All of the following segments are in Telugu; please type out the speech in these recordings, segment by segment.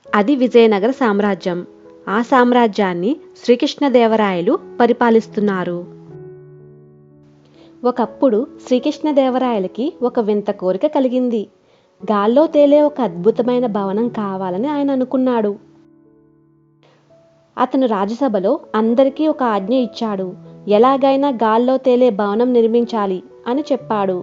అది విజయనగర సామ్రాజ్యం. ఆ సామ్రాజ్యాన్ని శ్రీకృష్ణదేవరాయలు పరిపాలిస్తున్నారు. ఒకప్పుడు శ్రీకృష్ణదేవరాయలకి ఒక వింత కోరిక కలిగింది. గాల్లో తేలే ఒక అద్భుతమైన భవనం కావాలని ఆయన అనుకున్నాడు. అతను రాజసభలో అందరికీ ఒక ఆజ్ఞ ఇచ్చాడు. ఎలాగైనా గాల్లో తేలే భవనం నిర్మించాలి అని చెప్పాడు.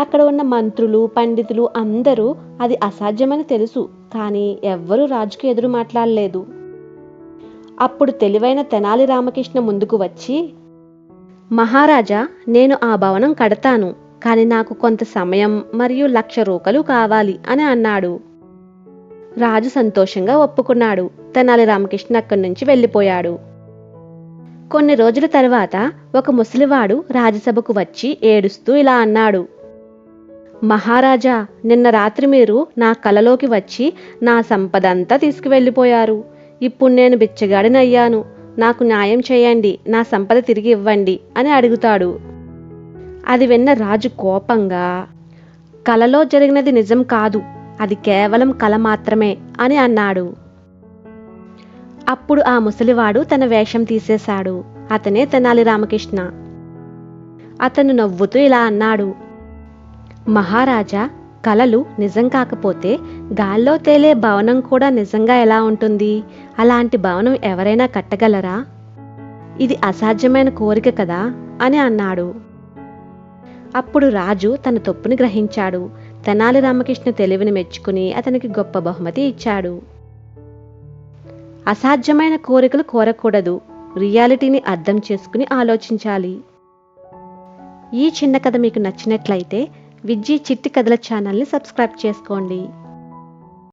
అక్కడ ఉన్న మంత్రులు, పండితులు అందరూ అది అసాధ్యమని తెలుసు, కానీ ఎవ్వరూ రాజుకు ఎదురు మాట్లాడలేదు. అప్పుడు తెలివైన తెనాలి రామకృష్ణ ముందుకు వచ్చి, మహారాజా, నేను ఆ భవనం కడతాను, కానీ నాకు కొంత సమయం మరియు 1,00,000 రూకలు కావాలి అని అన్నాడు. రాజు సంతోషంగా ఒప్పుకున్నాడు. తెనాలి రామకృష్ణ అక్కడి నుంచి వెళ్ళిపోయాడు. కొన్ని రోజుల తర్వాత ఒక ముసలివాడు రాజసభకు వచ్చి ఏడుస్తూ ఇలా అన్నాడు, మహారాజా, నిన్న రాత్రి మీరు నా కలలోకి వచ్చి నా సంపదంతా తీసుకువెళ్ళిపోయారు. ఇప్పుడు నేను బిచ్చగాడినయ్యాను. నాకు న్యాయం చేయండి, నా సంపద తిరిగి ఇవ్వండి అని అడుగుతాడు. అది విన్న రాజు కోపంగా, కలలో జరిగినది నిజం కాదు, అది కేవలం కల మాత్రమే అని అన్నాడు. అప్పుడు ఆ ముసలివాడు తన వేషం తీసేశాడు. అతనే తెనాలి రామకృష్ణ. అతను నవ్వుతూ ఇలా అన్నాడు, మహారాజా, కలలు నిజం కాకపోతే గాల్లో తేలే భవనం కూడా నిజంగా ఎలా ఉంటుంది? అలాంటి భవనం ఎవరైనా కట్టగలరా? ఇది అసాధ్యమైన కోరిక కదా అని అన్నాడు. అప్పుడు రాజు తన తప్పుని గ్రహించాడు. తెనాలి రామకృష్ణ తెలివిని మెచ్చుకుని అతనికి గొప్ప బహుమతి ఇచ్చాడు. అసాధ్యమైన కోరికలు కోరకూడదు, రియాలిటీని అర్థం చేసుకుని ఆలోచించాలి. ఈ చిన్న కథ మీకు నచ్చినట్లయితే విజ్జి చిట్టి కథల ఛానల్ని సబ్స్క్రైబ్ చేసుకోండి.